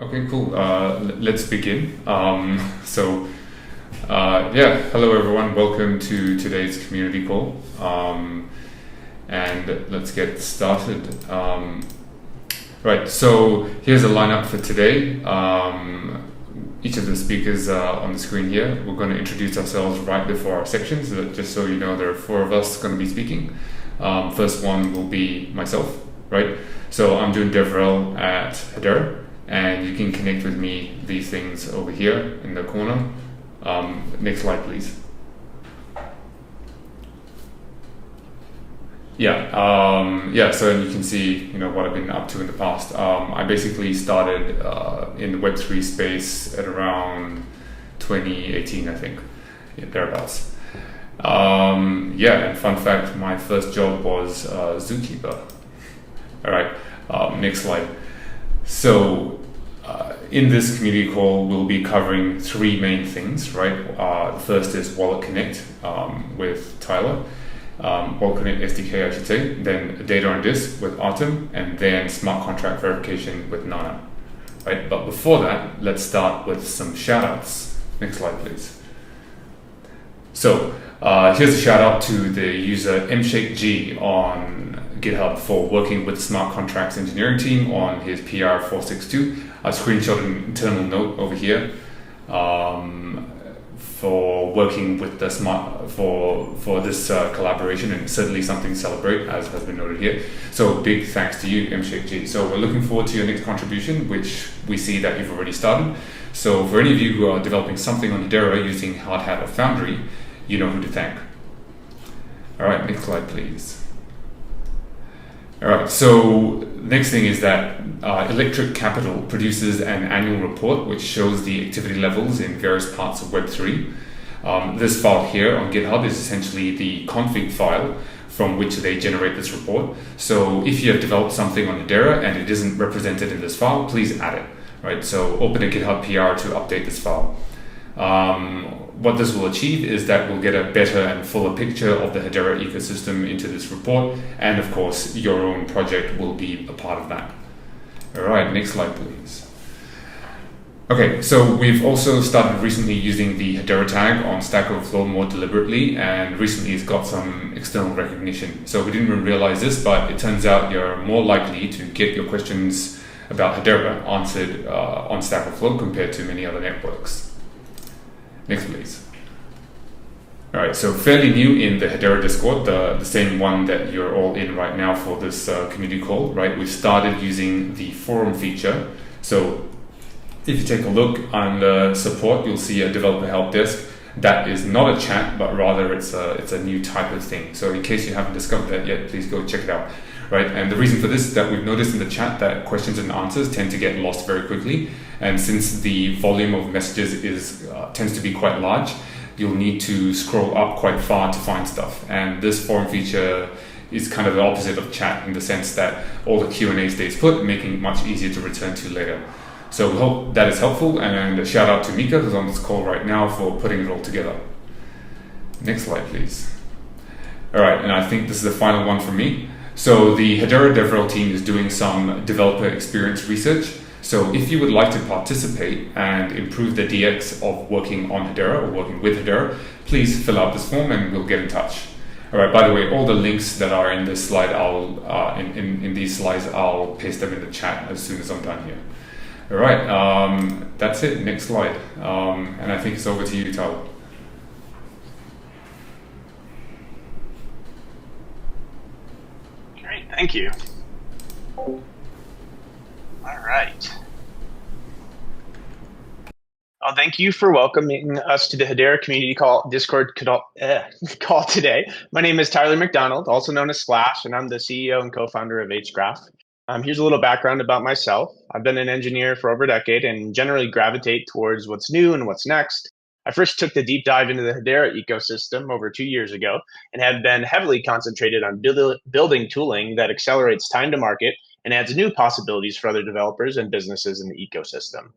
Okay, cool. Let's begin. Hello everyone. Welcome to today's community call. And let's get started. Right, so here's a lineup for today. Each of the speakers on the screen here, we're going to introduce ourselves right before our section, so that just so you know, there are four of us going to be speaking. First one will be myself, right? So I'm doing DevRel at Hedera, and you can connect with me these things over here in the corner. Next slide, please. So you can see, what I've been up to in the past. I basically started in the Web3 space at around 2018, I think, thereabouts. And fun fact, my first job was zookeeper. All right, next slide. So in this community call, we'll be covering three main things, right? The first is WalletConnect with Tyler. WalletConnect SDK, I should say, then data on disk with Artem, and then smart contract verification with Nana. Right? But before that, let's start with some shoutouts. Next slide, please. So here's a shout out to the user MShakeG on GitHub for working with the smart contracts engineering team on his PR 462. I screenshot an internal note over here. For working with the for this collaboration, and certainly something to celebrate, as has been noted here. So big thanks to you, MShakeG. So we're looking forward to your next contribution, which we see that you've already started. So for any of you who are developing something on Hedera using Hardhat or Foundry, you know who to thank. All right, next slide, please. All right, so next thing is that Electric Capital produces an annual report which shows the activity levels in various parts of Web3. This file here on GitHub is essentially the config file from which they generate this report. So if you have developed something on Hedera and it isn't represented in this file, please add it. Right, so open a GitHub PR to update this file. What this will achieve is that we'll get a better and fuller picture of the Hedera ecosystem into this report, and of course your own project will be a part of that. All right, next slide please. Okay, so we've also started recently using the Hedera tag on Stack Overflow more deliberately, and recently it's got some external recognition. So we didn't even realize this, but it turns out you're more likely to get your questions about Hedera answered on Stack Overflow compared to many other networks. Next, please. All right, so fairly new in the Hedera Discord, the same one that you're all in right now for this community call, right? We've started using the forum feature. So if you take a look under support, you'll see a developer help desk. That is not a chat, but rather it's a new type of thing. So in case you haven't discovered that yet, please go check it out. Right, and the reason for this is that we've noticed in the chat that questions and answers tend to get lost very quickly, and since the volume of messages tends to be quite large, you'll need to scroll up quite far to find stuff. And this forum feature is kind of the opposite of chat in the sense that all the Q&A stays put, making it much easier to return to later. So we hope that is helpful, and a shout out to Mika, who's on this call right now, for putting it all together. Next slide, please. All right, and I think this is the final one for me. So the Hedera DevRel team is doing some developer experience research. So if you would like to participate and improve the DX of working on Hedera or working with Hedera, please fill out this form and we'll get in touch. All right, by the way, all the links that are in this slide, in these slides, I'll paste them in the chat as soon as I'm done here. All right, that's it. Next slide. And I think it's over to you, Tyler. Thank you. All right. Well, thank you for welcoming us to the Hedera Community Discord call today. My name is Tyler McDonald, also known as Slash, and I'm the CEO and co-founder of Hgraph. Here's a little background about myself. I've been an engineer for over a decade and generally gravitate towards what's new and what's next. I first took the deep dive into the Hedera ecosystem over 2 years ago and have been heavily concentrated on building tooling that accelerates time to market and adds new possibilities for other developers and businesses in the ecosystem.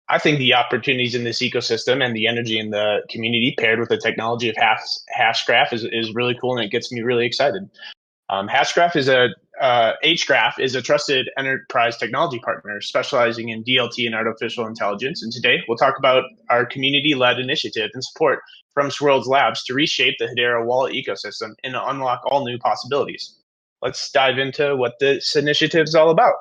I think the opportunities in this ecosystem and the energy in the community paired with the technology of Hashgraph is really cool, and it gets me really excited. Hashgraph is a Hgraph is a trusted enterprise technology partner specializing in DLT and artificial intelligence. And today we'll talk about our community-led initiative and support from Swirlds Labs to reshape the Hedera wallet ecosystem and unlock all new possibilities. Let's dive into what this initiative is all about.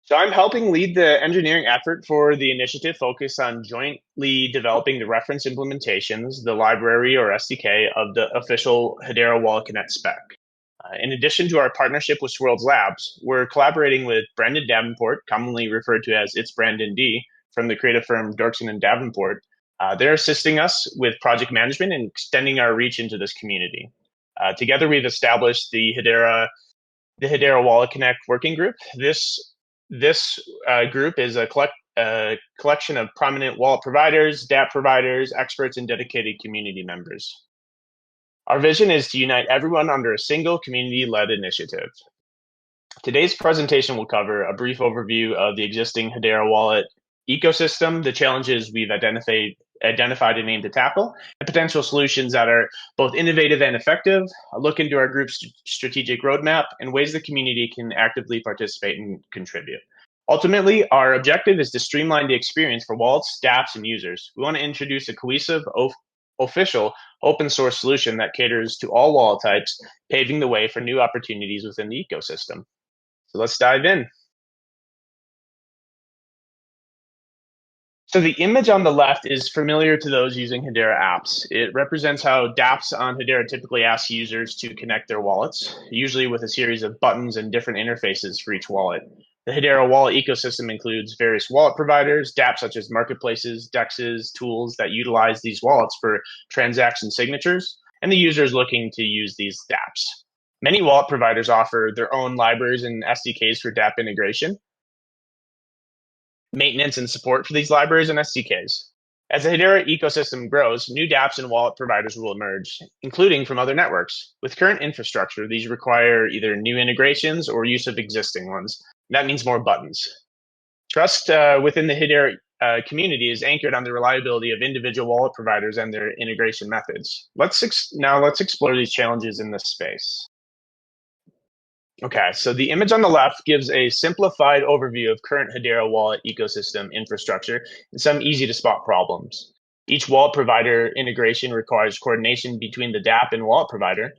So I'm helping lead the engineering effort for the initiative focused on jointly developing the reference implementations, the library or SDK of the official Hedera WalletConnect spec. In addition to our partnership with Swirlds Labs, we're collaborating with Brendan Davenport, commonly referred to as It's Brandon D, from the creative firm Dorkson and Davenport. They're assisting us with project management and extending our reach into this community. Together, we've established the Hedera WalletConnect working group. This group is a collection of prominent wallet providers, dApp providers, experts, and dedicated community members. Our vision is to unite everyone under a single community-led initiative. Today's presentation will cover a brief overview of the existing Hedera wallet ecosystem, the challenges we've identified and aimed to tackle, and potential solutions that are both innovative and effective, a look into our group's strategic roadmap, and ways the community can actively participate and contribute. Ultimately, our objective is to streamline the experience for wallets, dApps, and users. We want to introduce a cohesive, official, open source solution that caters to all wallet types, paving the way for new opportunities within the ecosystem. So let's dive in. So the image on the left is familiar to those using Hedera apps. It represents how dApps on Hedera typically ask users to connect their wallets, usually with a series of buttons and different interfaces for each wallet. The Hedera wallet ecosystem includes various wallet providers, dApps such as marketplaces, dexes, tools that utilize these wallets for transaction signatures, and the users looking to use these dApps. Many wallet providers offer their own libraries and SDKs for dApp integration, maintenance, and support for these libraries and SDKs. As the Hedera ecosystem grows, new dApps and wallet providers will emerge, including from other networks. With current infrastructure, these require either new integrations or use of existing ones. That means more buttons. Trust within the Hedera community is anchored on the reliability of individual wallet providers and their integration methods. Let's explore these challenges in this space. Okay, so the image on the left gives a simplified overview of current Hedera wallet ecosystem infrastructure and some easy to spot problems. Each wallet provider integration requires coordination between the dApp and wallet provider.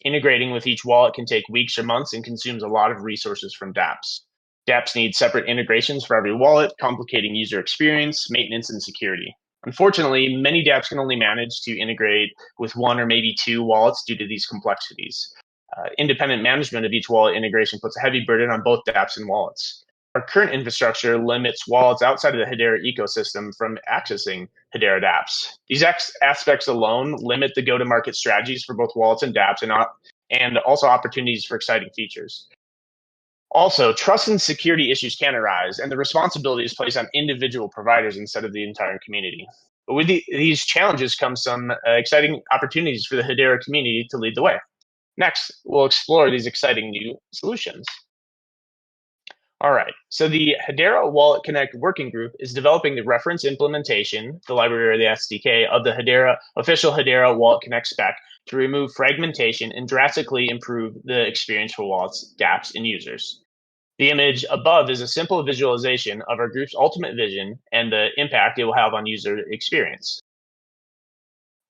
Integrating with each wallet can take weeks or months and consumes a lot of resources from dApps. dApps need separate integrations for every wallet, complicating user experience, maintenance, and security. Unfortunately, many dApps can only manage to integrate with one or maybe two wallets due to these complexities. Independent management of each wallet integration puts a heavy burden on both dApps and wallets. Our current infrastructure limits wallets outside of the Hedera ecosystem from accessing Hedera dApps. These aspects alone limit the go-to-market strategies for both wallets and dApps and also opportunities for exciting features. Also, trust and security issues can arise, and the responsibility is placed on individual providers instead of the entire community. But with these challenges come some exciting opportunities for the Hedera community to lead the way. Next, we'll explore these exciting new solutions. All right, so the Hedera WalletConnect working group is developing the reference implementation, the library or the SDK, of the official Hedera WalletConnect spec to remove fragmentation and drastically improve the experience for wallets, dApps, and users. The image above is a simple visualization of our group's ultimate vision and the impact it will have on user experience.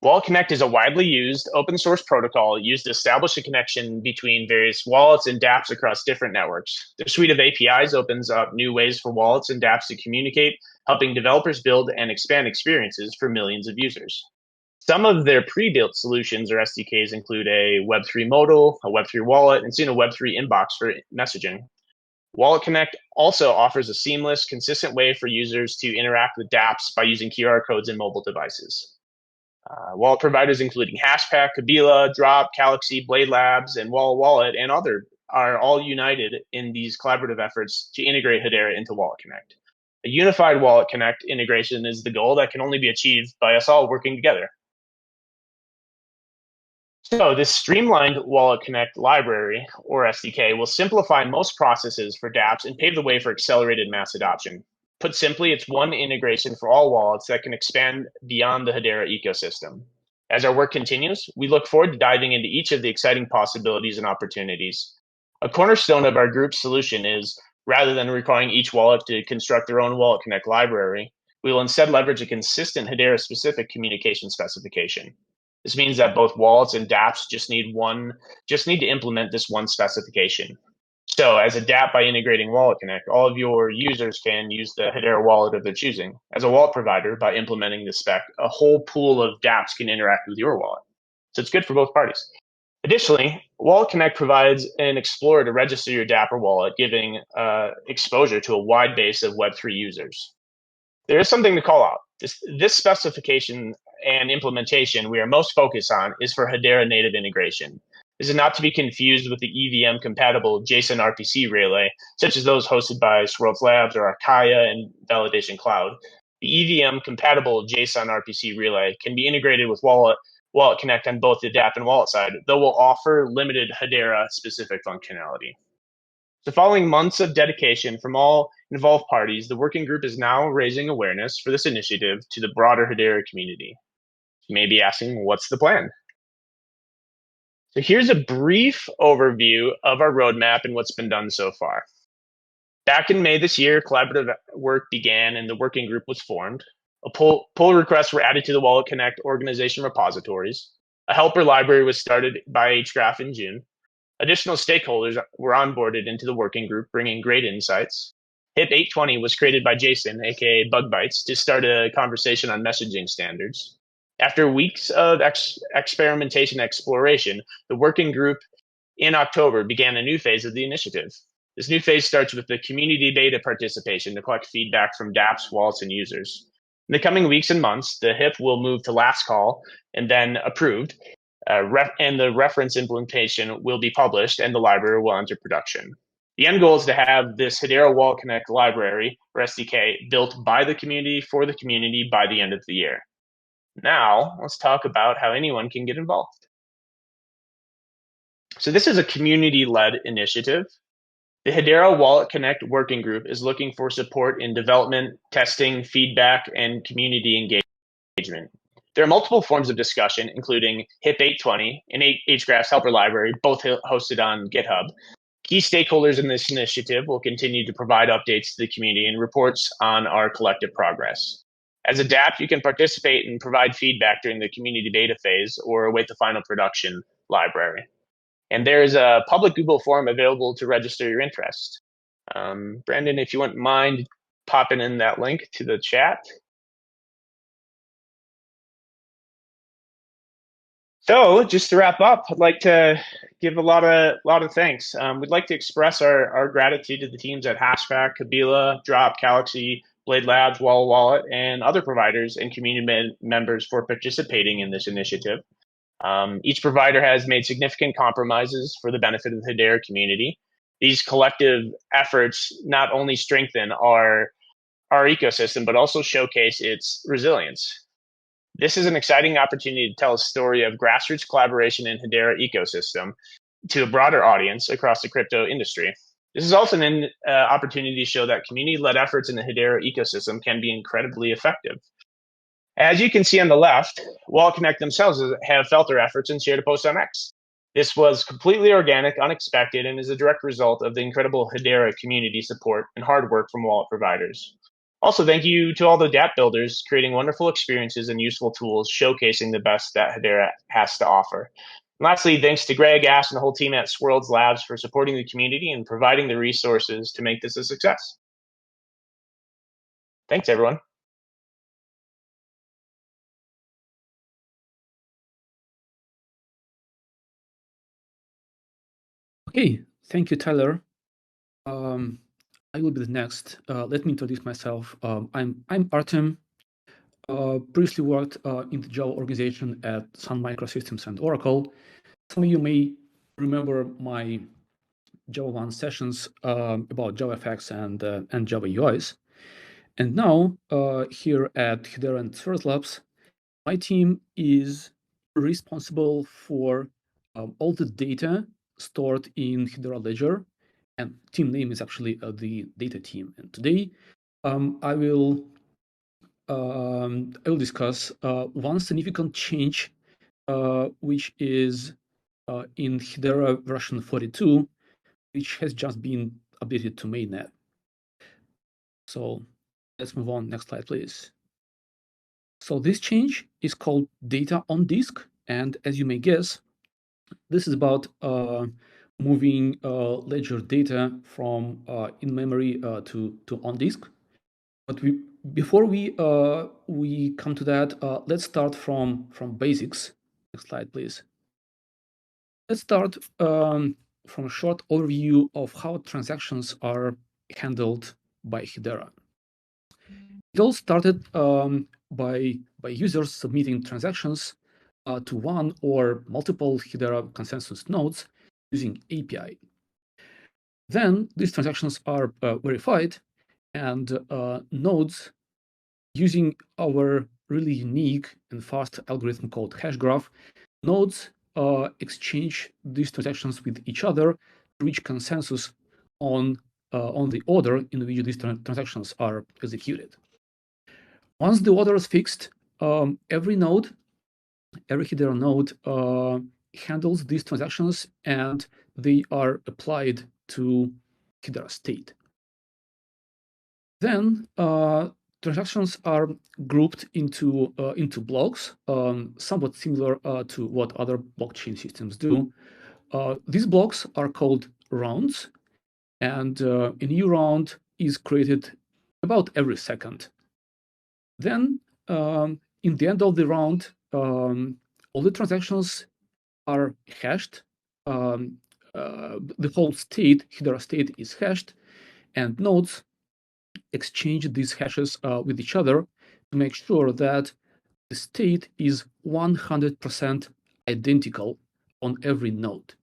WalletConnect is a widely used open source protocol used to establish a connection between various wallets and dApps across different networks. The suite of APIs opens up new ways for wallets and dApps to communicate, helping developers build and expand experiences for millions of users. Some of their pre-built solutions or SDKs include a Web3 modal, a Web3 wallet, and soon a Web3 inbox for messaging. WalletConnect also offers a seamless, consistent way for users to interact with dApps by using QR codes in mobile devices. Wallet providers including Hashpack, Kabila, Drop, Galaxy, Blade Labs, and Wallet and other are all united in these collaborative efforts to integrate Hedera into WalletConnect. A unified WalletConnect integration is the goal that can only be achieved by us all working together. So this streamlined WalletConnect library, or SDK, will simplify most processes for dApps and pave the way for accelerated mass adoption. Put simply, it's one integration for all wallets that can expand beyond the Hedera ecosystem. As our work continues, we look forward to diving into each of the exciting possibilities and opportunities. A cornerstone of our group's solution is, rather than requiring each wallet to construct their own WalletConnect library, we will instead leverage a consistent Hedera-specific communication specification. This means that both wallets and dApps just need to implement this one specification. So as a dApp by integrating WalletConnect, all of your users can use the Hedera wallet of their choosing. As a wallet provider, by implementing the spec, a whole pool of dApps can interact with your wallet. So it's good for both parties. Additionally, WalletConnect provides an explorer to register your dApp or wallet, giving exposure to a wide base of Web3 users. There is something to call out. This specification and implementation we are most focused on is for Hedera native integration. This is not to be confused with the EVM-compatible JSON RPC relay, such as those hosted by Swirlds Labs or Archaea and Validation Cloud. The EVM-compatible JSON RPC relay can be integrated with WalletConnect on both the dApp and wallet side, though will offer limited Hedera-specific functionality. So following months of dedication from all involved parties, the working group is now raising awareness for this initiative to the broader Hedera community. You may be asking, what's the plan? So here's a brief overview of our roadmap and what's been done so far. Back in May this year, collaborative work began and the working group was formed. Pull requests were added to the WalletConnect organization repositories. A helper library was started by Hgraph in June. Additional stakeholders were onboarded into the working group, bringing great insights. HIP 820 was created by Jason, aka Bug Bites, to start a conversation on messaging standards. After weeks of experimentation and exploration, the working group in October began a new phase of the initiative. This new phase starts with the community beta participation to collect feedback from dApps, wallets, and users. In the coming weeks and months, the HIP will move to last call and then approved, and the reference implementation will be published and the library will enter production. The end goal is to have this Hedera WalletConnect library, or SDK, built by the community for the community by the end of the year. Now, let's talk about how anyone can get involved. So this is a community-led initiative. The Hedera WalletConnect working group is looking for support in development, testing, feedback, and community engagement. There are multiple forms of discussion, including HIP 820 and Hgraph's helper library, both hosted on GitHub. Key stakeholders in this initiative will continue to provide updates to the community and reports on our collective progress. As a dApp, you can participate and provide feedback during the community beta phase or await the final production library. And there is a public Google form available to register your interest. Brandon, if you wouldn't mind popping in that link to the chat. So just to wrap up, I'd like to give a lot of thanks. We'd like to express our gratitude to the teams at Hashgraph, Kabila, Drop, Galaxy, Blade Labs, Wallet, and other providers and community members for participating in this initiative. Each provider has made significant compromises for the benefit of the Hedera community. These collective efforts not only strengthen our ecosystem, but also showcase its resilience. This is an exciting opportunity to tell a story of grassroots collaboration in Hedera ecosystem to a broader audience across the crypto industry. This is also an opportunity to show that community-led efforts in the Hedera ecosystem can be incredibly effective. As you can see on the left, WalletConnect themselves have felt their efforts and shared a post on X. This was completely organic, unexpected, and is a direct result of the incredible Hedera community support and hard work from wallet providers. Also, thank you to all the dApp builders creating wonderful experiences and useful tools showcasing the best that Hedera has to offer. And lastly, thanks to Greg, Ash, and the whole team at Swirlds Labs for supporting the community and providing the resources to make this a success. Thanks, everyone. Okay, thank you, Tyler. I will be the next. Let me introduce myself. I'm Artem. Previously worked in the Java organization at Sun Microsystems and Oracle. Some of you may remember my Java 1 sessions about JavaFX and Java UIs. And now here at Hedera and Swirlds Labs, my team is responsible for all the data stored in Hedera Ledger, and team name is actually the data team. And today I will discuss one significant change which is in Hedera version 42, which has just been updated to mainnet. So let's move on. Next slide, please. So this change is called data on disk. And as you may guess, this is about moving ledger data from in-memory to on disk. But before we come to that, let's start from basics. Next slide, please. Let's start from a short overview of how transactions are handled by Hedera. It all started by users submitting transactions to one or multiple Hedera consensus nodes using API. Then these transactions are verified, and nodes using our really unique and fast algorithm called Hashgraph, nodes exchange these transactions with each other to reach consensus on the order in which these transactions are executed. Once the order is fixed, every Hedera node handles these transactions, and they are applied to Hedera state. Then transactions are grouped into blocks, somewhat similar to what other blockchain systems do. These blocks are called rounds, and a new round is created about every second. Then, in the end of the round, all the transactions are hashed. The whole state, Hedera state, is hashed, and nodes exchange these hashes with each other to make sure that the state is 100% identical on every node.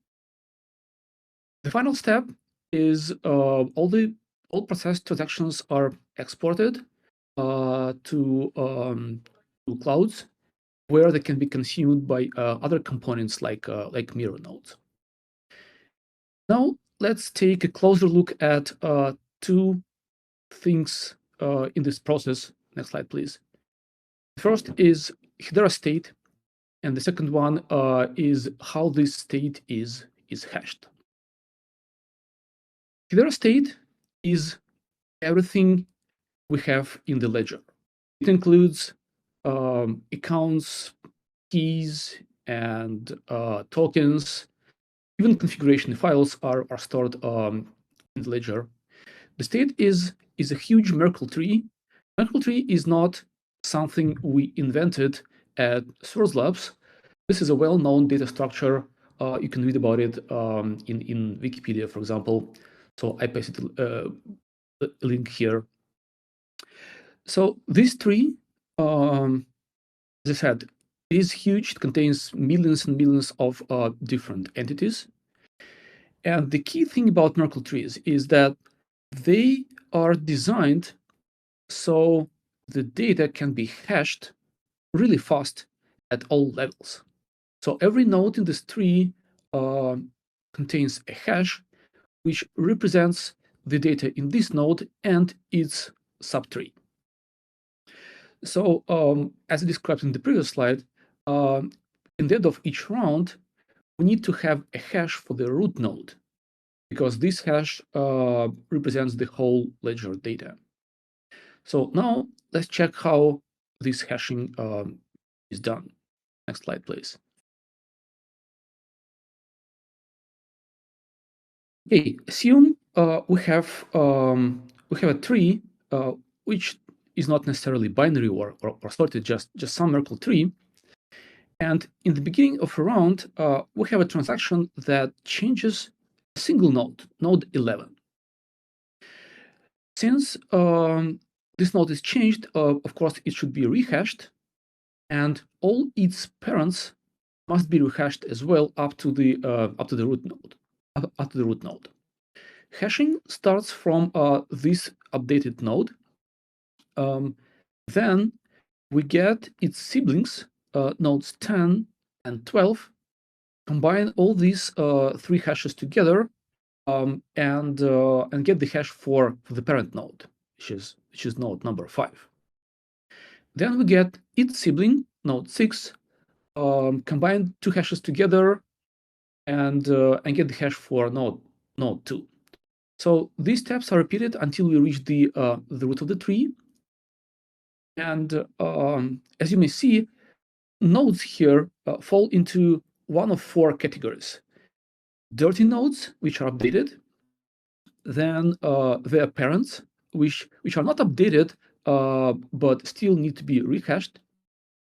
The final step is all processed transactions are exported to clouds, where they can be consumed by other components like mirror nodes. Now let's take a closer look at two things in this process. Next slide, please. First is Hedera state, and the second one is how this state is hashed. Hedera state is everything we have in the ledger. It includes accounts, keys, and tokens. Even configuration files are stored in the ledger. The state is a huge Merkle tree. Merkle tree is not something we invented at Swirlds Labs. This is a well-known data structure. You can read about it in Wikipedia, for example. So I pasted a link here. So this tree, as I said, is huge. It contains millions and millions of different entities. And the key thing about Merkle trees is that they are designed so the data can be hashed really fast at all levels. So every node in this tree contains a hash which represents the data in this node and its subtree. So as described in the previous slide, in the end of each round, we need to have a hash for the root node, because this hash represents the whole ledger data. So now let's check how this hashing is done. Next slide, please. Okay, assume we have a tree which is not necessarily binary or sorted, just some Merkle tree. And in the beginning of a round, we have a transaction that changes a single node, node 11. Since this node is changed, of course, it should be rehashed, and all its parents must be rehashed as well up to the root node. Hashing starts from this updated node. Then we get its siblings, nodes 10 and 12, combine all these three hashes together, and get the hash for the parent node, which is node number 5. Then we get its sibling, node 6, combine two hashes together, and get the hash for node 2. So these steps are repeated until we reach the root of the tree. And as you may see, nodes here fall into one of 4 categories. Dirty nodes, which are updated, then their parents, which are not updated, but still need to be rehashed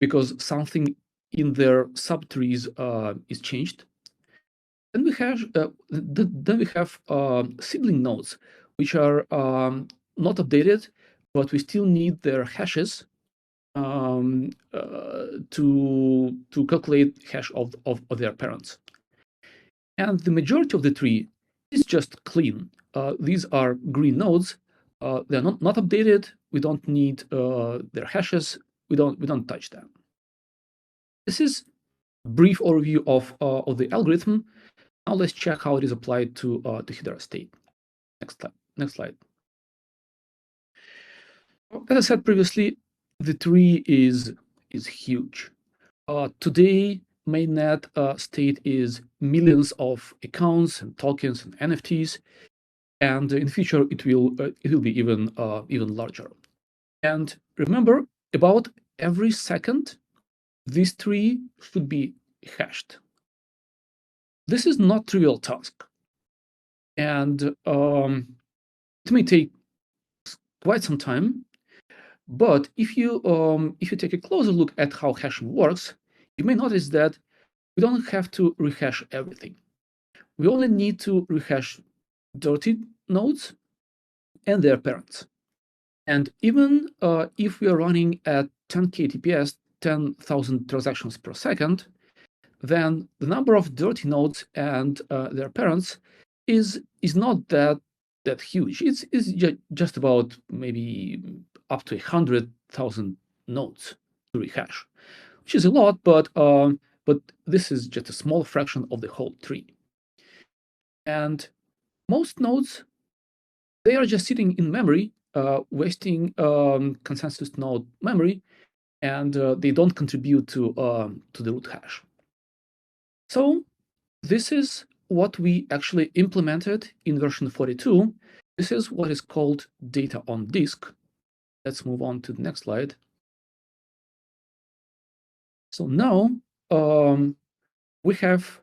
because something in their subtrees is changed. Then we have sibling nodes, which are not updated, but we still need their hashes to calculate hash of their parents. And the majority of the tree is just clean. These are green nodes. They're not updated. We don't need their hashes. We don't touch them. This is a brief overview of the algorithm. Now let's check how it is applied to Hedera state. Next slide. As I said previously, the tree is huge. Today, mainnet state is millions of accounts and tokens and NFTs, and in the future it will be even larger. And remember, about every second, this tree should be hashed. This is not trivial task, and it may take quite some time. But if you take a closer look at how hashing works, you may notice that we don't have to rehash everything. We only need to rehash dirty nodes and their parents. And even if we are running at 10k TPS, 10,000 transactions per second, then the number of dirty nodes and their parents is not that huge. It's just about maybe up to 100,000 nodes to rehash, which is a lot, but this is just a small fraction of the whole tree. And most nodes, they are just sitting in memory, wasting consensus node memory, and they don't contribute to the root hash. So this is what we actually implemented in version 42. This is what is called data on disk. Let's move on to the next slide. So now we have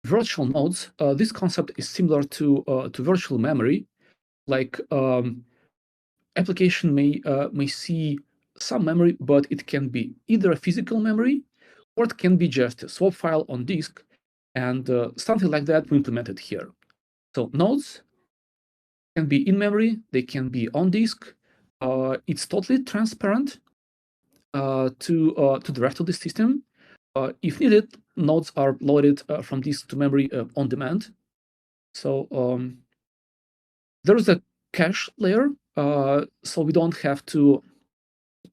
virtual nodes. This concept is similar to virtual memory. Like application may see some memory, but it can be either a physical memory or it can be just a swap file on disk, and something like that we implemented here. So nodes can be in memory, they can be on disk. It's totally transparent to the rest of the system. If needed, nodes are loaded from disk to memory on demand. So there is a cache layer, so we don't have to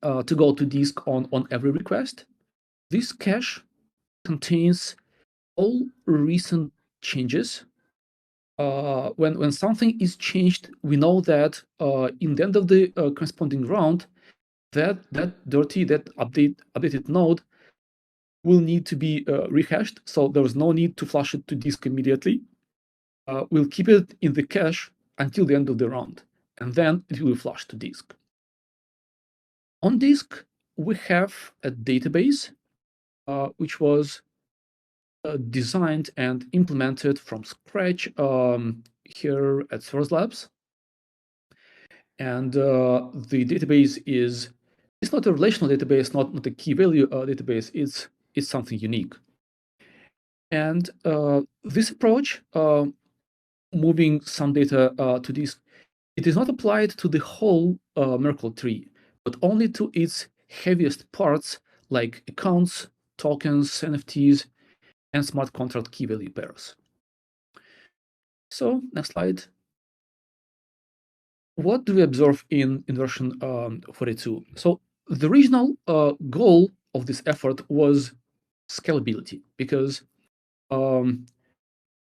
go to disk on every request. This cache contains all recent changes. When something is changed, we know that in the end of the corresponding round, that updated node will need to be rehashed. So there is no need to flush it to disk immediately. We'll keep it in the cache until the end of the round, and then it will be flushed to disk. On disk, we have a database which was designed and implemented from scratch here at Swirlds Labs. And the database it's not a relational database, not a key value database. It's something unique. And this approach, moving some data to disk, it is not applied to the whole Merkle tree, but only to its heaviest parts, like accounts, tokens, NFTs, and smart contract key value pairs. So next slide. What do we observe in version 42? So the original goal of this effort was scalability, because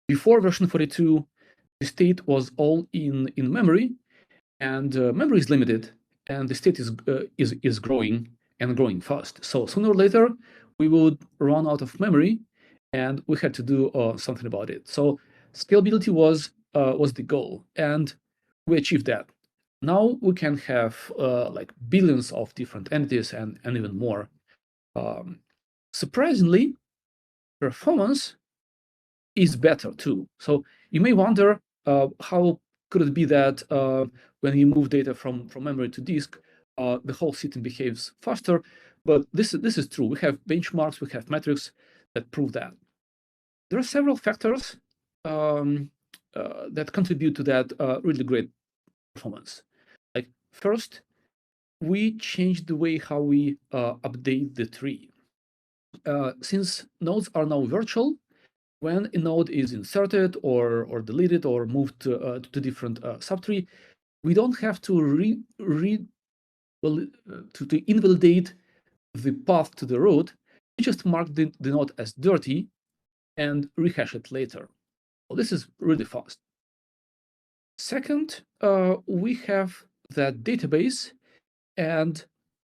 before version 42, the state was all in memory, and memory is limited, and the state is growing and growing fast. So sooner or later, we would run out of memory, and we had to do something about it. So scalability was the goal, and we achieved that. Now we can have like billions of different entities and even more. Surprisingly, performance is better too. So you may wonder how could it be that when you move data from memory to disk, the whole system behaves faster. But this is true. We have benchmarks, we have metrics that prove that. There are several factors that contribute to that really great performance. Like first, we changed the way how we update the tree. Since nodes are now virtual, when a node is inserted or deleted or moved to different subtree, we don't have to to invalidate the path to the root. We just mark the node as dirty and rehash it later. Well, this is really fast. Second, we have that database, and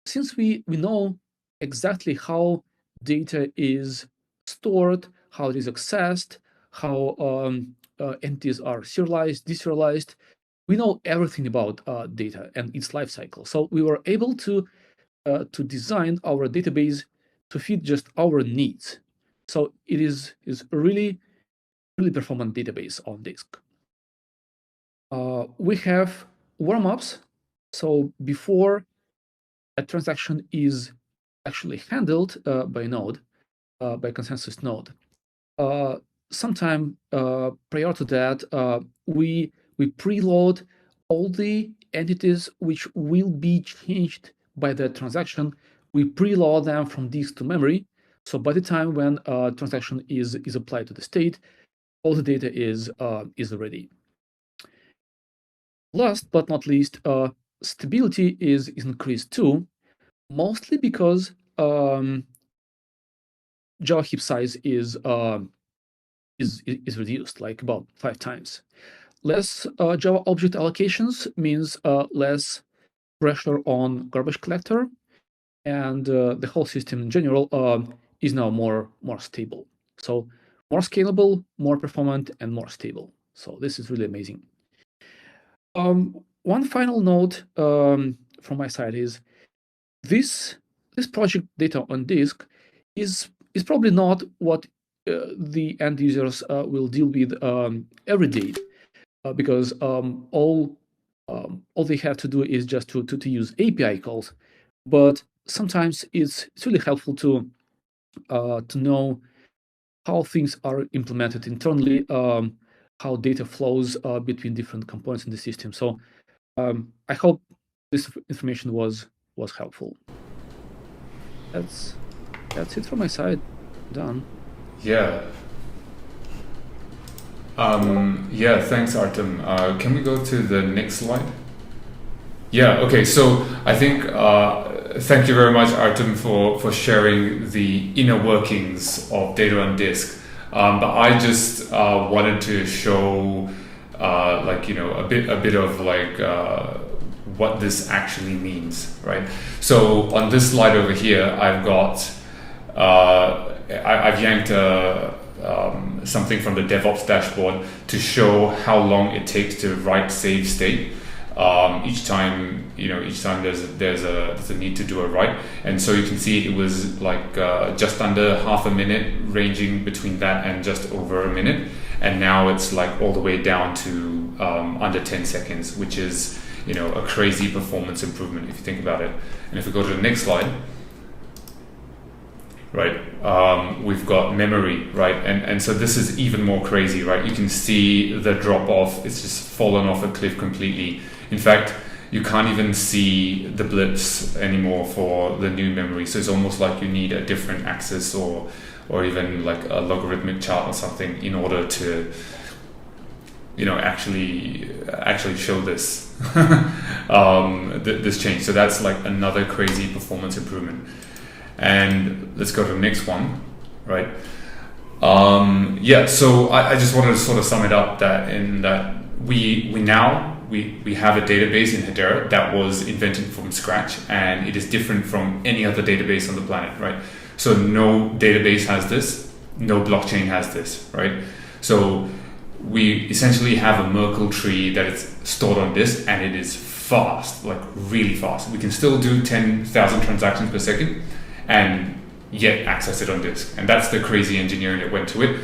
since we know exactly how data is stored, how it is accessed, how entities are serialized, deserialized, we know everything about data and its life cycle. So we were able to design our database to fit just our needs. So it is a really performant database on disk. We have warm-ups. So before a transaction is actually handled by a node, by consensus node, sometime prior to that, we preload all the entities which will be changed by the transaction. We preload them from disk to memory. So by the time when a transaction is applied to the state, all the data is ready. Last but not least, stability is increased too, mostly because Java heap size is reduced, like about 5 times. Less Java object allocations means less pressure on garbage collector, and the whole system in general is now more stable. So more scalable, more performant, and more stable. So this is really amazing. One final note from my side is this project data on disk is probably not what the end users will deal with every day, because all they have to do is just to use API calls. But sometimes it's really helpful to know how things are implemented internally, how data flows between different components in the system. So I hope this information was helpful. That's it from my side. Done. Yeah. Yeah, thanks, Artem. Can we go to the next slide? Yeah, okay, so I think, thank you very much, Artem, for sharing the inner workings of data on disk. But I just wanted to show, a bit of what this actually means, right? So on this slide over here, I've got, I've yanked something from the DevOps dashboard to show how long it takes to write save state. Each time there's a need to do a write, and so you can see it was like just under half a minute, ranging between that and just over a minute, and now it's like all the way down to under 10 seconds, which is a crazy performance improvement if you think about it. And if we go to the next slide, right, we've got memory, right, and so this is even more crazy, right? You can see the drop off; it's just fallen off a cliff completely. In fact, you can't even see the blips anymore for the new memory. So it's almost like you need a different axis or even like a logarithmic chart or something in order to, actually show this this change. So that's like another crazy performance improvement. And let's go to the next one, right? Yeah. So I just wanted to sort of sum it up that we have a database in Hedera that was invented from scratch, and it is different from any other database on the planet, right? So no database has this, no blockchain has this, right? So we essentially have a Merkle tree that is stored on disk, and it is fast, like really fast. We can still do 10,000 transactions per second and yet access it on disk. And that's the crazy engineering that went to it.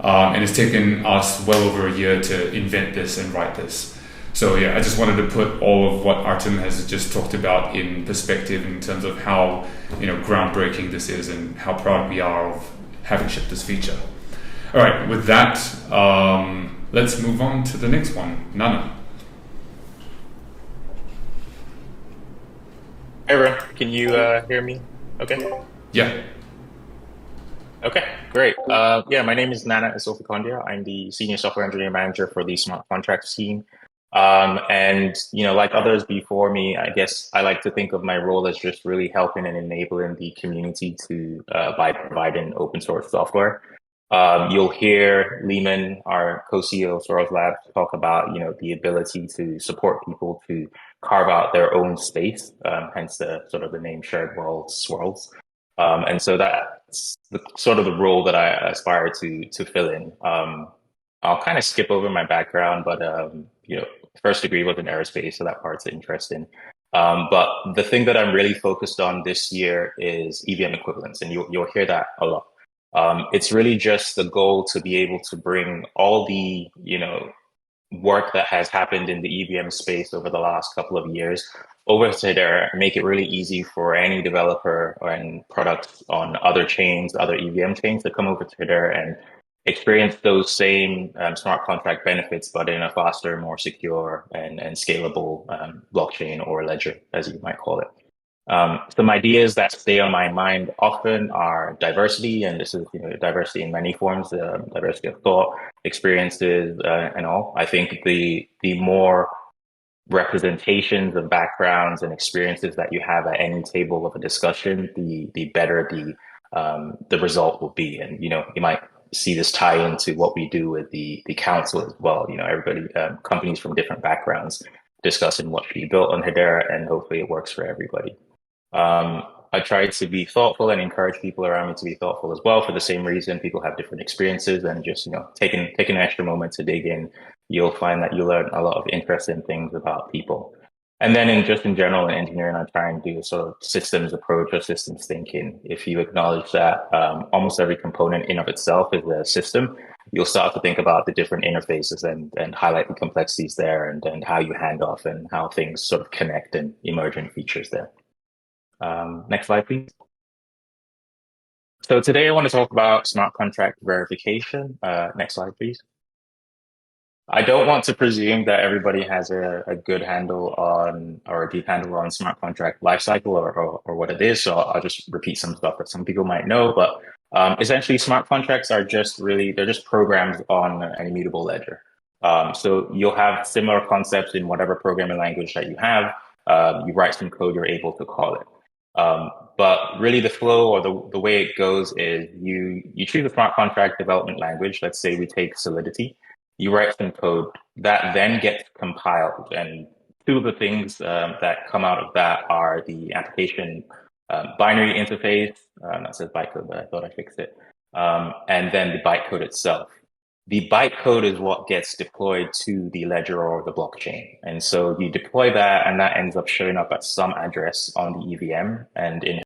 And it's taken us well over a year to invent this and write this. So yeah, I just wanted to put all of what Artem has just talked about in perspective in terms of how, groundbreaking this is and how proud we are of having shipped this feature. All right, with that, let's move on to the next one. Nana. Hey, everyone. Can you hear me? Okay. Yeah. Okay, great. My name is Nana Essilfie-Conduah. I'm the Senior Software Engineer Manager for the Smart Contracts team. Like others before me, I guess I like to think of my role as just really helping and enabling the community to by providing open source software. You'll hear Lehman, our co-CEO of Swirlds Labs, talk about the ability to support people to carve out their own space, hence the sort of the name Shared World Swirlds. And so that's the role that I aspire to fill in. I'll kind of skip over my background, but first degree was in aerospace, so that part's interesting. But the thing that I'm really focused on this year is EVM equivalence, and you'll hear that a lot. It's really just the goal to be able to bring all the work that has happened in the EVM space over the last couple of years over to Hedera and make it really easy for any developer and products on other chains, other EVM chains, to come over to Hedera and experience those same smart contract benefits, but in a faster, more secure and scalable blockchain or ledger, as you might call it. Some ideas that stay on my mind often are diversity, and this is diversity in many forms, diversity of thought, experiences, and all. I think the more representations of backgrounds and experiences that you have at any table of a discussion, the better the result will be. And you might see this tie into what we do with the council as well. Everybody, companies from different backgrounds discussing what should be built on Hedera, and hopefully it works for everybody. I try to be thoughtful and encourage people around me to be thoughtful as well, for the same reason. People have different experiences, and just taking an extra moment to dig in, you'll find that you learn a lot of interesting things about people. And then in general in engineering, I try and do a sort of systems approach or systems thinking. If you acknowledge that almost every component in of itself is a system, you'll start to think about the different interfaces and highlight the complexities there, and how you hand off and how things sort of connect and emerging features there. Next slide, please. So today I want to talk about smart contract verification. Next slide, please. I don't want to presume that everybody has a good handle on, or a deep handle on, smart contract lifecycle or what it is. So I'll just repeat some stuff that some people might know. But essentially, smart contracts are they're just programs on an immutable ledger. So you'll have similar concepts in whatever programming language that you have. You write some code, you're able to call it. But really the flow or the way it goes is you choose a smart contract development language. Let's say we take Solidity. You write some code that then gets compiled. And two of the things that come out of that are the application binary interface. That says bytecode, but I thought I fixed it. And then the bytecode itself. The bytecode is what gets deployed to the ledger or the blockchain. And so you deploy that, and that ends up showing up at some address on the EVM, and in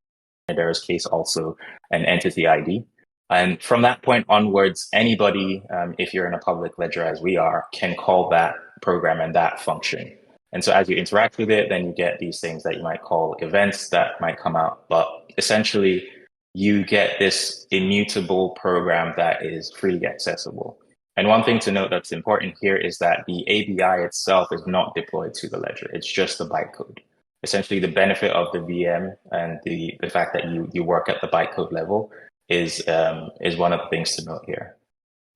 Hedera's case, also an entity ID. And from that point onwards, anybody, if you're in a public ledger as we are, can call that program and that function. And so as you interact with it, then you get these things that you might call events that might come out. But essentially, you get this immutable program that is freely accessible. And one thing to note that's important here is that the ABI itself is not deployed to the ledger. It's just the bytecode. Essentially, the benefit of the VM and the fact that you work at the bytecode level is one of the things to note here.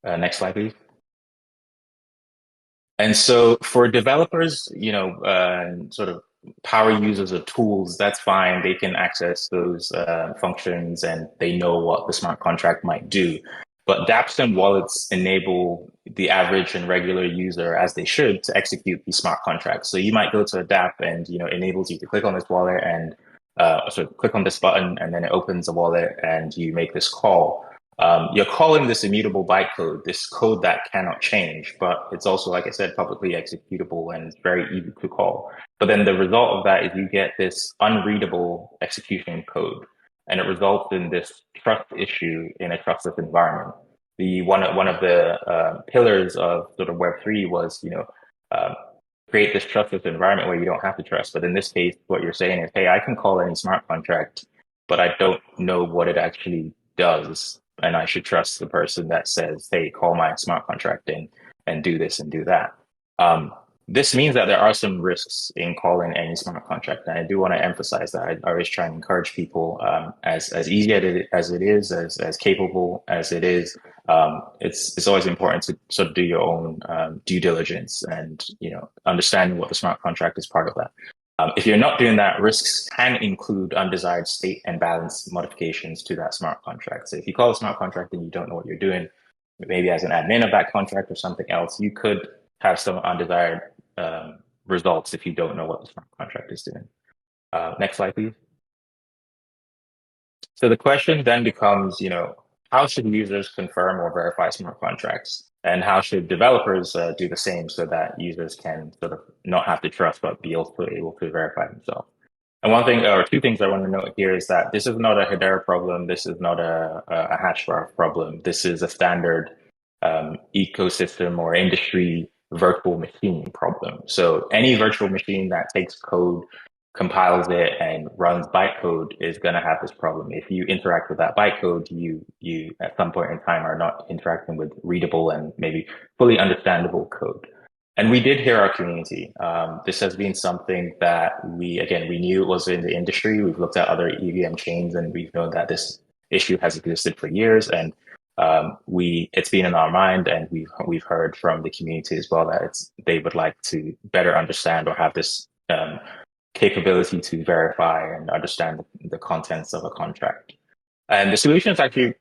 Next slide, please. And so for developers, sort of power users of tools, that's fine. They can access those functions, and they know what the smart contract might do. But dApps and wallets enable the average and regular user, as they should, to execute these smart contracts. So you might go to a dApp and enables you to click on this wallet and So click on this button and then it opens a wallet and you make this call. You're calling this immutable bytecode, this code that cannot change, but it's also, like I said, publicly executable and it's very easy to call. But then the result of that is you get this unreadable execution code, and it results in this trust issue in a trustless environment. One of the pillars of sort of Web3 was, create this trustless environment where you don't have to trust. But in this case, what you're saying is, hey, I can call any smart contract, but I don't know what it actually does. And I should trust the person that says, hey, call my smart contract in and do this and do that. This means that there are some risks in calling any smart contract. And I do want to emphasize that. I always try and encourage people, as easy as it is, as capable as it is, it's always important to sort of do your own due diligence and, understanding what the smart contract is part of that. If you're not doing that, risks can include undesired state and balance modifications to that smart contract. So if you call a smart contract and you don't know what you're doing, maybe as an admin of that contract or something else, you could have some undesired results if you don't know what the smart contract is doing. Next slide, please. So the question then becomes, how should users confirm or verify smart contracts? And how should developers do the same so that users can sort of not have to trust, but be also able to verify themselves? And one thing, or two things I want to note here is that this is not a Hedera problem. This is not a Hashgraph problem. This is a standard ecosystem or industry virtual machine problem. So any virtual machine that takes code, compiles it, and runs bytecode is going to have this problem. If you interact with that bytecode, you at some point in time are not interacting with readable and maybe fully understandable code. And we did hear our community. This has been something that we knew it was in the industry. We've looked at other EVM chains and we've known that this issue has existed for years, and it's been in our mind, and we've heard from the community as well that they would like to better understand or have this capability to verify and understand the contents of a contract. And the solution is actually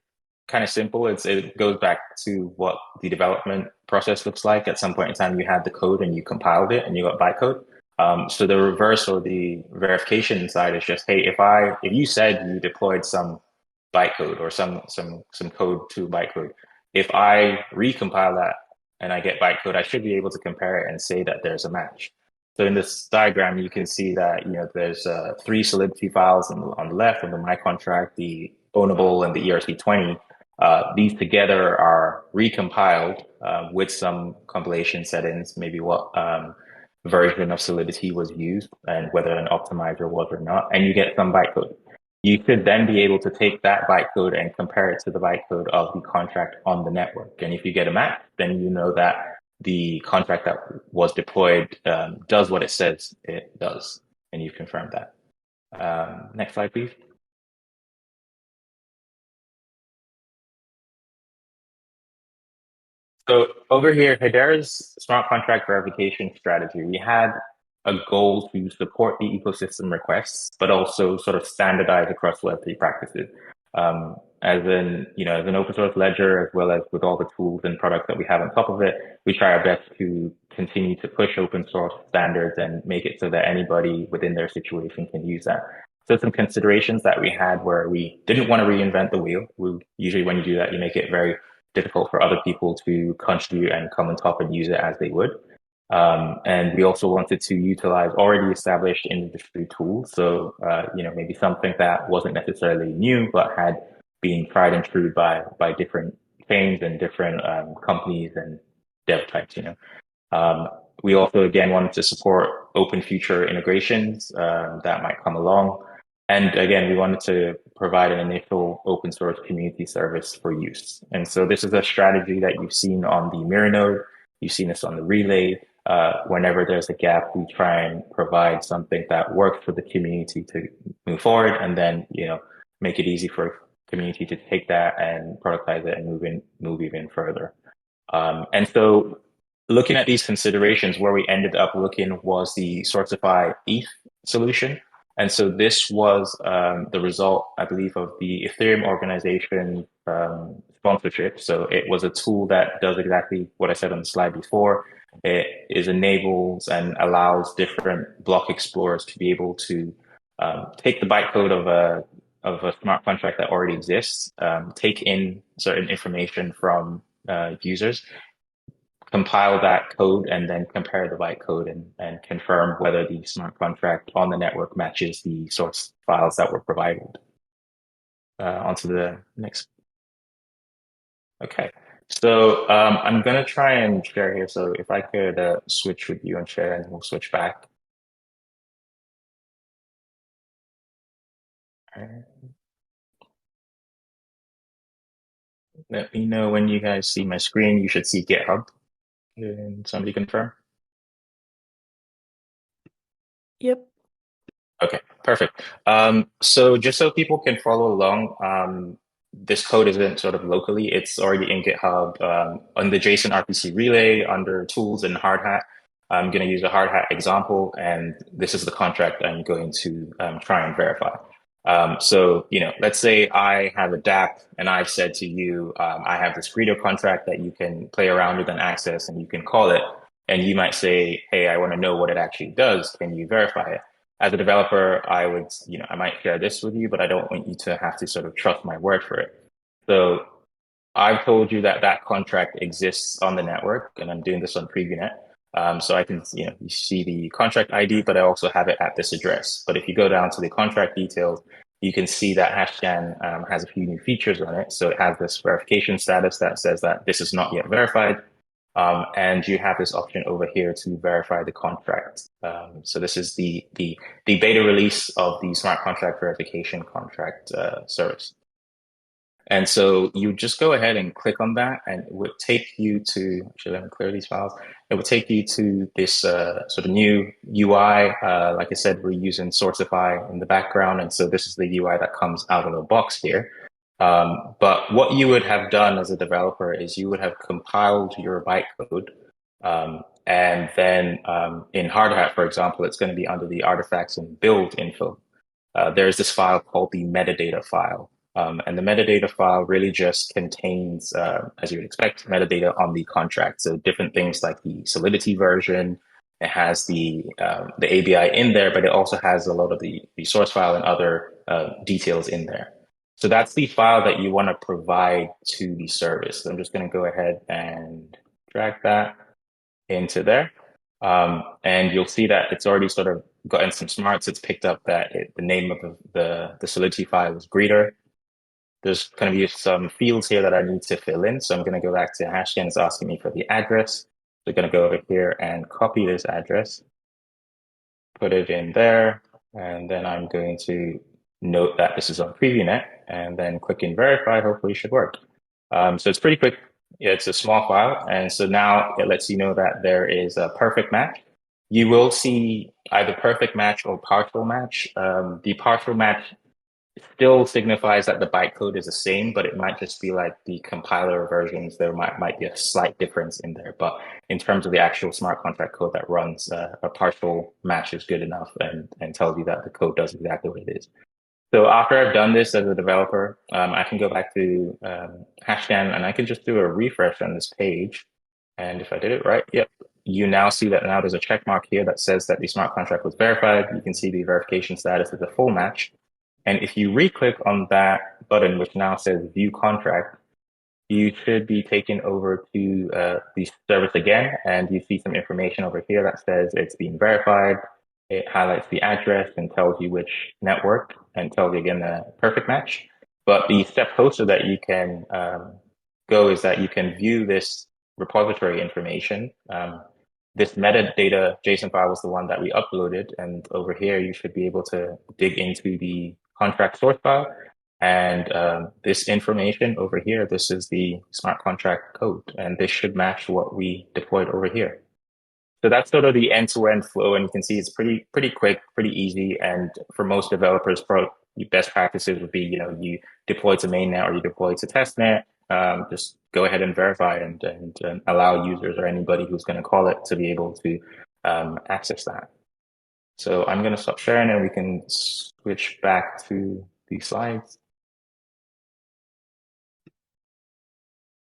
kind of simple. It goes back to what the development process looks like. At some point in time, you had the code and you compiled it and you got bytecode. So the reverse or the verification side is just, hey, if you said you deployed some bytecode or some code to bytecode, if I recompile that and I get bytecode, I should be able to compare it and say that there's a match. So in this diagram, you can see that there's 3 Solidity files on the left, on the my contract, the ownable, and the ERC20. These together are recompiled with some compilation settings, maybe what version of Solidity was used and whether an optimizer was or not, and you get some bytecode. You could then be able to take that bytecode and compare it to the bytecode of the contract on the network. And if you get a match, then you know that the contract that was deployed does what it says it does, and you've confirmed that. Next slide, please. So over here, Hedera's smart contract verification strategy, we had a goal to support the ecosystem requests, but also sort of standardize across Web3 practices. As an open source ledger, as well as with all the tools and products that we have on top of it, we try our best to continue to push open source standards and make it so that anybody within their situation can use that. So some considerations that we had where we didn't want to reinvent the wheel. Usually when you do that, you make it very difficult for other people to contribute and come on top and use it as they would. And we also wanted to utilize already established industry tools. So, maybe something that wasn't necessarily new, but had been tried and true by different chains and different companies and dev types. We also, again, wanted to support open future integrations that might come along. And again, we wanted to provide an initial open source community service for use. And so this is a strategy that you've seen on the Mirror node. You've seen this on the Relay. Whenever there's a gap, we try and provide something that works for the community to move forward, and then make it easy for community to take that and productize it and move even further. And so, looking at these considerations, where we ended up looking was the Sourcify ETH solution. And so this was the result, I believe, of the Ethereum organization sponsorship. So it was a tool that does exactly what I said on the slide before. It enables and allows different block explorers to be able to take the bytecode of a smart contract that already exists, take in certain information from users, compile that code, and then compare the bytecode and confirm whether the smart contract on the network matches the source files that were provided. On to the next. Okay, so I'm going to try and share here. So if I could switch with you and share, and we'll switch back. Let me know when you guys see my screen. You should see GitHub. Can somebody confirm? Yep. Okay, perfect. So just so people can follow along, this code isn't sort of locally, it's already in GitHub on the JSON RPC relay under tools and hardhat. I'm going to use a hardhat example, and this is the contract I'm going to try and verify. So, let's say I have a DApp and I've said to you, I have this Greeter contract that you can play around with and access, and you can call it. And you might say, hey, I want to know what it actually does. Can you verify it? As a developer, I would, I might share this with you, but I don't want you to have to sort of trust my word for it. So I've told you that that contract exists on the network, and I'm doing this on PreviewNet. So I can, you see the contract ID, but I also have it at this address. But if you go down to the contract details, you can see that Hashscan has a few new features on it. So it has this verification status that says that this is not yet verified. And you have this option over here to verify the contract. So this is the beta release of the smart contract verification contract service. And so you just go ahead and click on that, and it would take you to, actually let me clear these files. It would take you to this sort of new UI. Like I said, we're using Sourcify in the background. And so this is the UI that comes out of the box here. But what you would have done as a developer is you would have compiled your bytecode. And then in hardhat, for example, it's going to be under the artifacts and build info. There's this file called the metadata file. And the metadata file really just contains, as you would expect, metadata on the contract. So different things like the Solidity version. It has the ABI in there, but it also has a lot of the source file and other details in there. So that's the file that you want to provide to the service. So I'm just going to go ahead and drag that into there. And you'll see that it's already sort of gotten some smarts. It's picked up that the name of the Solidity file is Greeter. There's going to be some fields here that I need to fill in. So I'm going to go back to Hashscan. It's asking me for the address. We're going to go over here and copy this address, put it in there, and then I'm going to note that this is on PreviewNet, and then click in verify. Hopefully it should work. So it's pretty quick. It's a small file. And so now it lets you know that there is a perfect match. You will see either perfect match or partial match. The partial match still signifies that the bytecode is the same, but it might just be like the compiler versions. There might be a slight difference in there. But in terms of the actual smart contract code that runs, a partial match is good enough and tells you that the code does exactly what it is. So after I've done this as a developer, I can go back to Hashscan and I can just do a refresh on this page. And if I did it right, yep, you now see that now there's a check mark here that says that the smart contract was verified. You can see the verification status is a full match. And if you re-click on that button, which now says view contract, you should be taken over to the service again. And you see some information over here that says it's being verified. It highlights the address and tells you which network and tells you again the perfect match. But the step closer that you can go is that you can view this repository information. This metadata JSON file was the one that we uploaded. And over here, you should be able to dig into the contract source file. And this information over here, this is the smart contract code. And this should match what we deployed over here. So that's sort of the end-to-end flow. And you can see it's pretty quick, pretty easy. And for most developers, best practices would be, you deploy to mainnet or you deploy to testnet. Just go ahead and verify and allow users or anybody who's going to call it to be able to access that. So I'm going to stop sharing and we can switch back to the slides.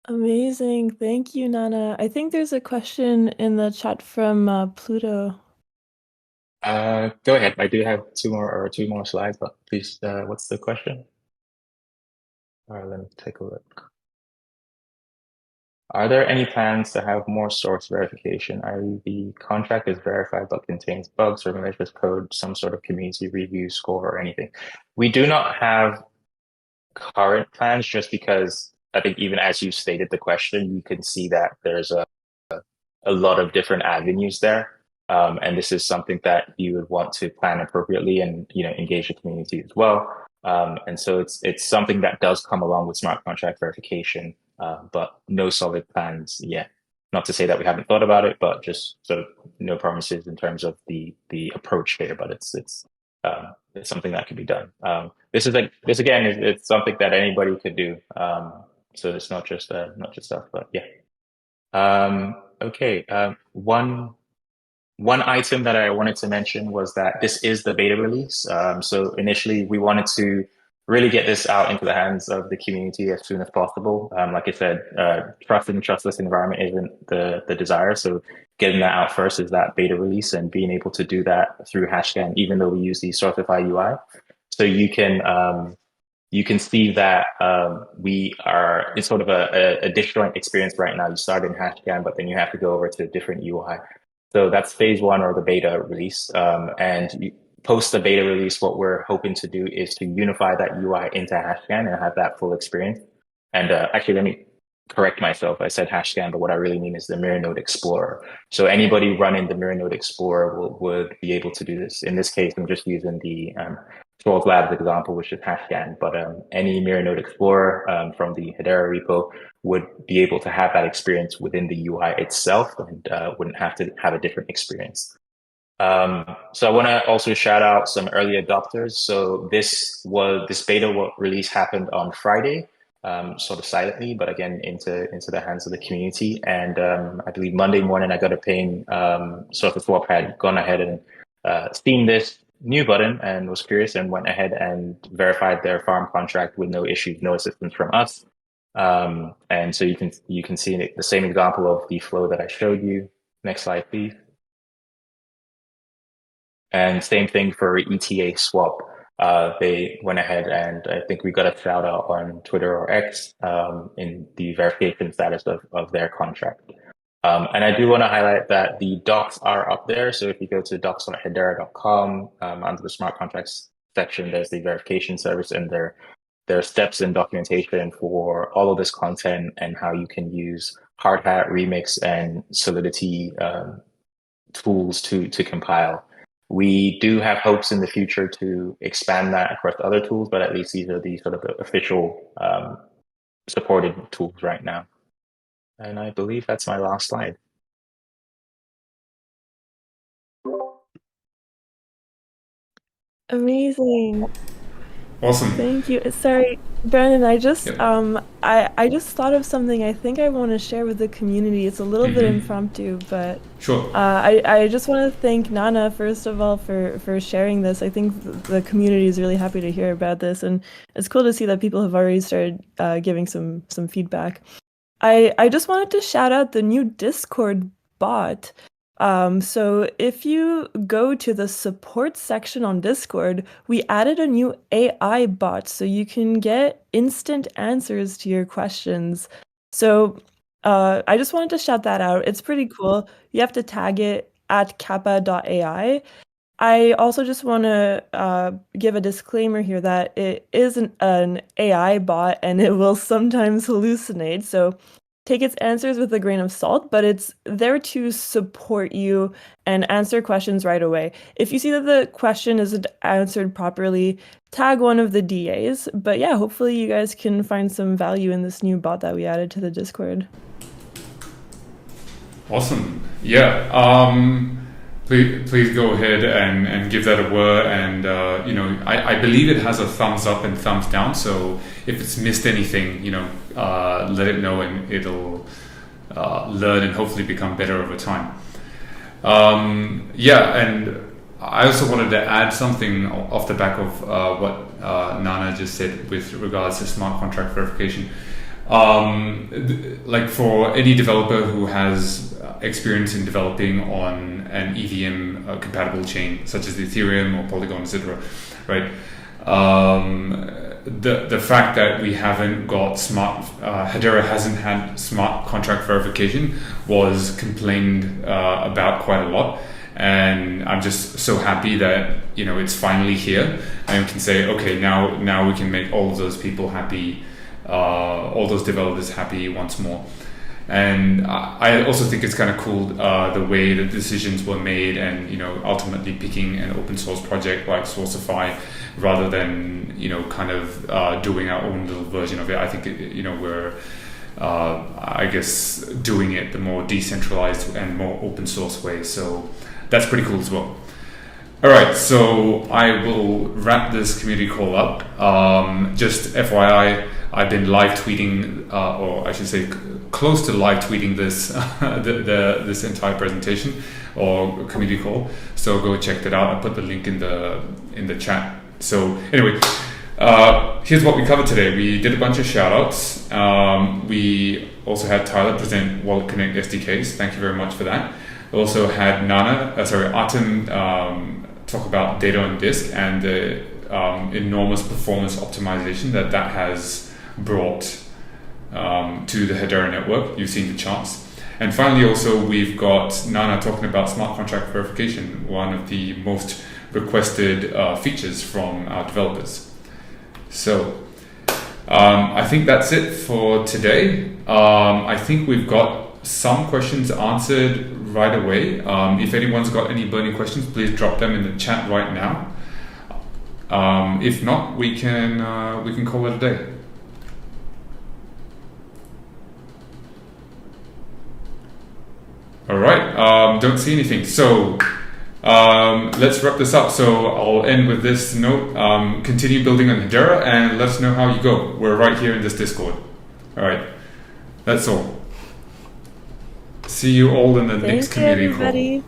Amazing. Thank you, Nana. I think there's a question in the chat from Pluto. Go ahead. I do have two more slides, but please, what's the question? All right, let me take a look. Are there any plans to have more source verification, i.e. the contract is verified but contains bugs or malicious code, some sort of community review score or anything? We do not have current plans just because I think even as you stated the question, you can see that there's a lot of different avenues there. And this is something that you would want to plan appropriately and engage the community as well. And so it's something that does come along with smart contract verification, but no solid plans yet. Not to say that we haven't thought about it, but just sort of no promises in terms of the approach here. But it's something that could be done. This again it's something that anybody could do. So it's not just stuff, but yeah. Okay. One item that I wanted to mention was that this is the beta release. So initially we wanted to really get this out into the hands of the community as soon as possible. Like I said, trusted and trustless environment isn't the desire. So getting that out first is that beta release and being able to do that through Hashscan, even though we use the Sortify UI. So you can see that it's sort of a disjoint experience right now. You start in Hashscan, but then you have to go over to a different UI. So that's phase one or the beta release. And post the beta release, what we're hoping to do is to unify that UI into Hashscan and have that full experience. And actually, let me correct myself. I said Hashscan, but what I really mean is the Mirror Node Explorer. So anybody running the Mirror Node Explorer would be able to do this. In this case, I'm just using the Swirlds Labs example, which is Hashscan, but any Mirror Node Explorer from the Hedera repo would be able to have that experience within the UI itself and wouldn't have to have a different experience. So I want to also shout out some early adopters. So this beta release happened on Friday, sort of silently, but again into the hands of the community. And I believe Monday morning I got a ping. Sort of Swap had gone ahead and seen this new button and was curious and went ahead and verified their farm contract with no issues, no assistance from us. And so you can see the same example of the flow that I showed you. Next slide, please. And same thing for ETA swap. They went ahead and I think we got a shout out on Twitter or X in the verification status of their contract. And I do want to highlight that the docs are up there. So if you go to docs.hedera.com, under the smart contracts section, there's the verification service and there are steps and documentation for all of this content and how you can use Hardhat, Remix, and Solidity tools to compile. We do have hopes in the future to expand that across other tools, but at least these are the sort of the official supported tools right now. And I believe that's my last slide. Amazing. Awesome. Thank you. Sorry, Brandon, I just I just thought of something I think I want to share with the community. It's a little bit impromptu, but sure. I just want to thank Nana first of all for sharing this. I think the community is really happy to hear about this, and it's cool to see that people have already started giving some feedback. I just wanted to shout out the new Discord bot. So if you go to the support section on Discord, we added a new AI bot so you can get instant answers to your questions. So I just wanted to shout that out. It's pretty cool. You have to tag it at kappa.ai. I also just want to give a disclaimer here that it isn't an AI bot and it will sometimes hallucinate. So take its answers with a grain of salt, but it's there to support you and answer questions right away. If you see that the question isn't answered properly, tag one of the DAs. But yeah, hopefully you guys can find some value in this new bot that we added to the Discord. Awesome. Yeah. Please go ahead and give that a whir. And I believe it has a thumbs up and thumbs down. So if it's missed anything, let it know, and it'll learn and hopefully become better over time. And I also wanted to add something off the back of what Nana just said with regards to smart contract verification. like for any developer who has experience in developing on an EVM compatible chain, such as Ethereum or Polygon, etc., right? The fact that we haven't got Hedera hasn't had smart contract verification was complained about quite a lot. And I'm just so happy that, you know, it's finally here, and we can say, okay, now we can make all of those people happy, all those developers happy once more. And I also think it's kind of cool the way the decisions were made, and, you know, ultimately picking an open source project like Swirlds rather than, you know, kind of doing our own little version of it. I think you know, we're I guess doing it the more decentralized and more open source way. So that's pretty cool as well. All right, so I will wrap this community call up. Just FYI, I've been live tweeting, or I should say close to live tweeting this this entire presentation or community call. So go check that out. I put the link in the chat. So anyway, here's what we covered today. We did a bunch of shout outs. We also had Tyler present WalletConnect SDKs. Thank you very much for that. We also had Artem talk about data on disk and the enormous performance optimization that has brought to the Hedera network. You've seen the charts. And finally, also, we've got Nana talking about smart contract verification, one of the most requested features from our developers. So I think that's it for today. I think we've got some questions answered right away. If anyone's got any burning questions, please drop them in the chat right now. If not, we can call it a day. All right, don't see anything. So let's wrap this up. So I'll end with this note. Continue building on Hedera and let us know how you go. We're right here in this Discord. All right, that's all. See you all in the next community call.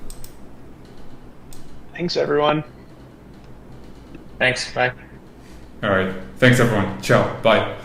Thanks, everyone. Thanks. Bye. All right. Thanks, everyone. Ciao. Bye.